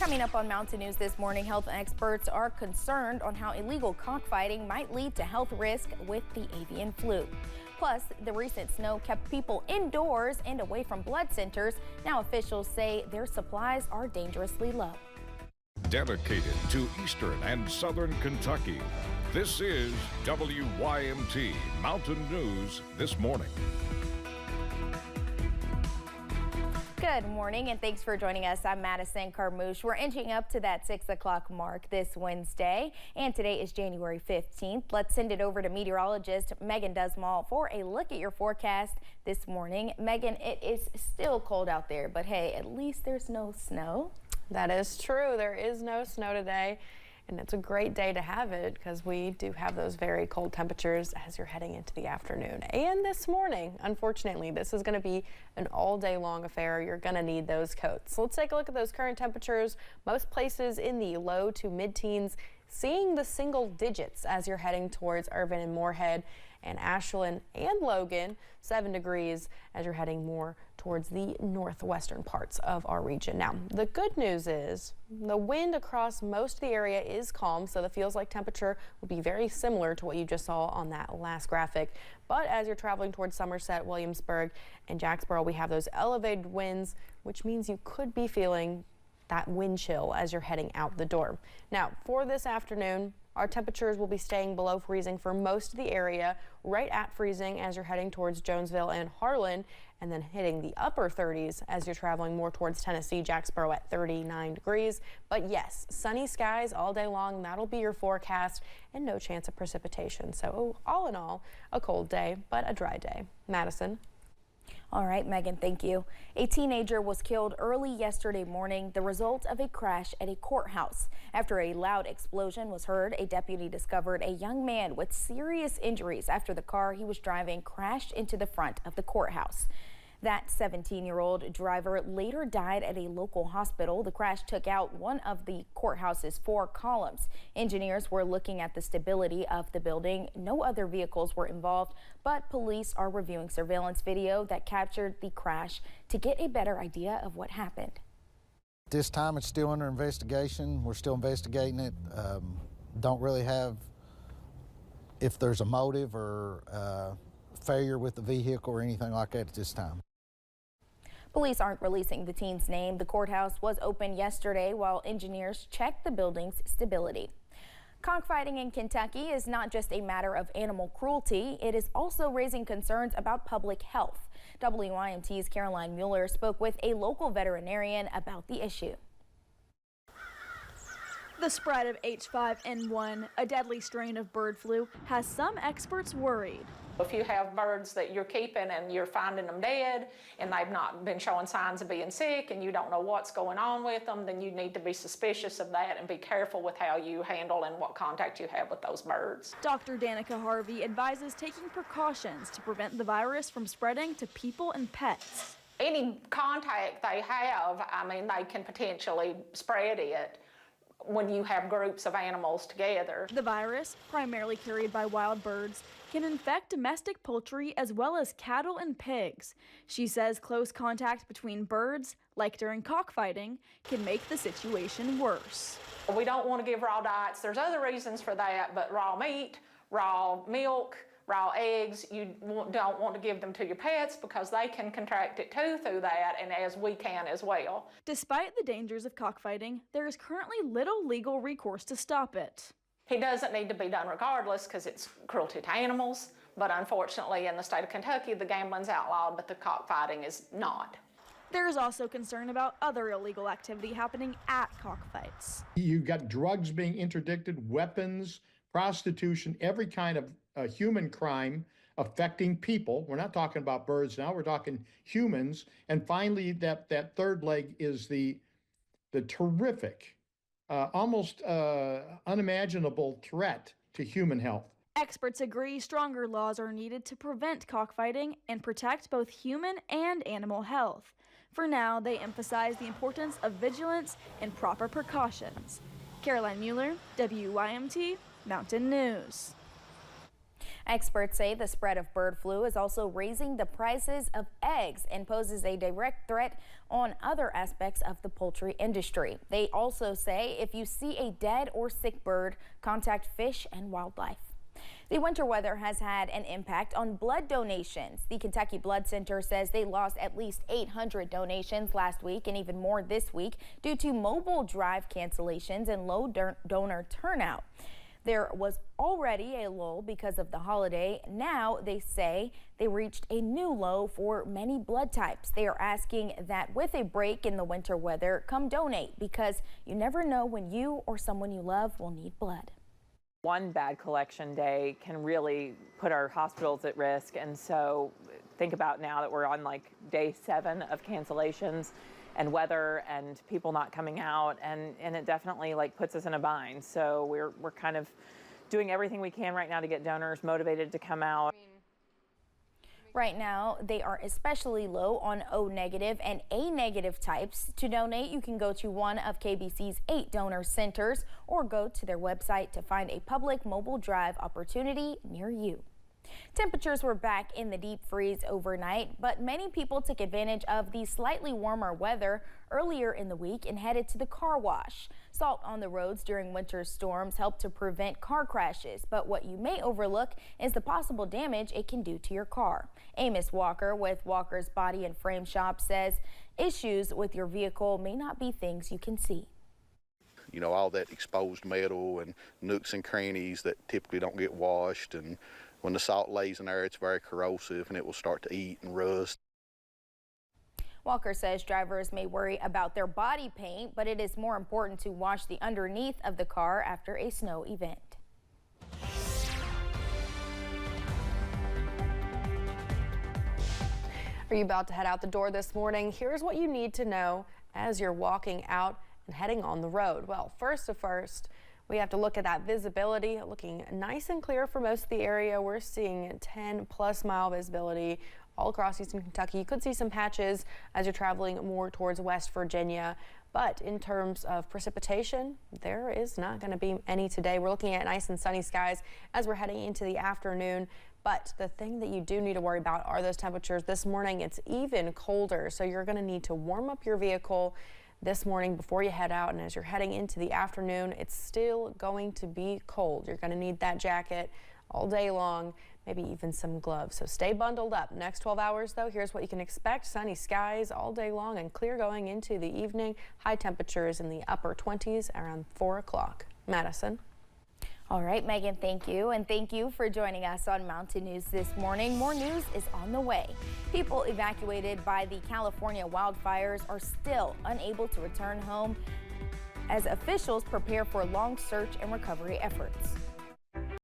Coming up on Mountain News this morning, health experts are concerned on how illegal cockfighting might lead to health risk with the avian flu. Plus, the recent snow kept people indoors and away from blood centers. Now officials say their supplies are dangerously low. Dedicated to Eastern and Southern Kentucky, this is WYMT Mountain News this morning. Good morning and thanks for joining us. I'm Madison Carmouche. We're inching up to that 6 o'clock mark this Wednesday, and today is January 15th. Let's send it over to meteorologist Megan Dusmall for a look at your forecast this morning. Megan, it is still cold out there, but hey, at least there's no snow. That is true. There is no snow today. And it's a great day to have it because we do have those very cold temperatures as you're heading into the afternoon and this morning. Unfortunately, this is going to be an all day long affair. You're going to need those coats. So let's take a look at those current temperatures. Most places in the low to mid-teens, seeing the single digits as you're heading towards Irvin and Moorhead and Ashland and Logan. 7 degrees as you're heading more towards the northwestern parts of our region. Now, the good news is the wind across most of the area is calm, so the feels like temperature will be very similar to what you just saw on that last graphic. But as you're traveling towards Somerset, Williamsburg, and Jacksboro, we have those elevated winds, which means you could be feeling that wind chill as you're heading out the door. Now, for this afternoon, our temperatures will be staying below freezing for most of the area, right at freezing as you're heading towards Jonesville and Harlan, and then hitting the upper 30s as you're traveling more towards Tennessee, Jacksboro at 39 degrees. But yes, sunny skies all day long. That'll be your forecast and no chance of precipitation. So all in all, a cold day, but a dry day. Madison. All right, Megan, thank you. A teenager was killed early yesterday morning, the result of a crash at a courthouse. After a loud explosion was heard, a deputy discovered a young man with serious injuries after the car he was driving crashed into the front of the courthouse. That 17-year-old driver later died at a local hospital. The crash took out one of the courthouse's 4 columns. Engineers were looking at the stability of the building. No other vehicles were involved, but police are reviewing surveillance video that captured the crash to get a better idea of what happened. This time it's still under investigation. We're still investigating it. Don't really have if there's a motive or failure with the vehicle or anything like that at this time. Police aren't releasing the teen's name. The courthouse was open yesterday while engineers checked the building's stability. Cockfighting in Kentucky is not just a matter of animal cruelty. It is also raising concerns about public health. WYMT's Caroline Mueller spoke with a local veterinarian about the issue. The spread of H5N1, a deadly strain of bird flu, has some experts worried. If you have birds that you're keeping and you're finding them dead and they've not been showing signs of being sick and you don't know what's going on with them, then you need to be suspicious of that and be careful with how you handle and what contact you have with those birds. Dr. Danica Harvey advises taking precautions to prevent the virus from spreading to people and pets. Any contact they have, I mean, they can potentially spread it when you have groups of animals together. The virus, primarily carried by wild birds, can infect domestic poultry as well as cattle and pigs. She says close contact between birds, like during cockfighting, can make the situation worse. We don't want to give raw diets. There's other reasons for that, but raw meat, raw milk, raw eggs, you don't want to give them to your pets because they can contract it too through that, and as we can as well. Despite the dangers of cockfighting, there is currently little legal recourse to stop it. It doesn't need to be done regardless because it's cruelty to animals, but unfortunately in the state of Kentucky, the gambling's outlawed, but the cockfighting is not. There is also concern about other illegal activity happening at cockfights. You've got drugs being interdicted, weapons, prostitution, every kind of human crime affecting people. We're not talking about birds now, we're talking humans. And finally, that third leg is the terrific, almost unimaginable threat to human health. Experts agree stronger laws are needed to prevent cockfighting and protect both human and animal health. For now, they emphasize the importance of vigilance and proper precautions. Caroline Mueller, WYMT Mountain News. Experts say the spread of bird flu is also raising the prices of eggs and poses a direct threat on other aspects of the poultry industry. They also say if you see a dead or sick bird, contact Fish and Wildlife. The winter weather has had an impact on blood donations. The Kentucky Blood Center says they lost at least 800 donations last week and even more this week due to mobile drive cancellations and low donor turnout. There was already a lull because of the holiday. Now they say they reached a new low for many blood types. They are asking that with a break in the winter weather, come donate because you never know when you or someone you love will need blood. One bad collection day can really put our hospitals at risk, and so think about now that we're on like day 7 of cancellations and weather and people not coming out, and it definitely like puts us in a bind. So we're kind of doing everything we can right now to get donors motivated to come out. Right now, they are especially low on O negative and A negative types. To donate, you can go to one of KBC's 8 donor centers or go to their website to find a public mobile drive opportunity near you. Temperatures were back in the deep freeze overnight, but many people took advantage of the slightly warmer weather earlier in the week and headed to the car wash. Salt on the roads during winter storms help to prevent car crashes, but what you may overlook is the possible damage it can do to your car. Amos Walker with Walker's Body and Frame Shop says issues with your vehicle may not be things you can see. You know, all that exposed metal and nooks and crannies that typically don't get washed, and when the salt lays in there, it's very corrosive and it will start to eat and rust. Walker says drivers may worry about their body paint, but it is more important to wash the underneath of the car after a snow event. Are you about to head out the door this morning? Here's what you need to know as you're walking out and heading on the road. Well, first, we have to look at that visibility. Looking nice and clear for most of the area. We're seeing 10+ mile visibility all across eastern Kentucky. You could see some patches as you're traveling more towards West Virginia. But in terms of precipitation, there is not going to be any today. We're looking at nice and sunny skies as we're heading into the afternoon. But the thing that you do need to worry about are those temperatures. This morning, it's even colder, so you're going to need to warm up your vehicle this morning before you head out. And as you're heading into the afternoon, it's still going to be cold. You're going to need that jacket all day long, maybe even some gloves. So stay bundled up. Next 12 hours, though, here's what you can expect. Sunny skies all day long and clear going into the evening. High temperatures in the upper 20s around 4 o'clock. Madison. All right, Megan, thank you. And thank you for joining us on Mountain News this morning. More news is on the way. People evacuated by the California wildfires are still unable to return home as officials prepare for long search and recovery efforts.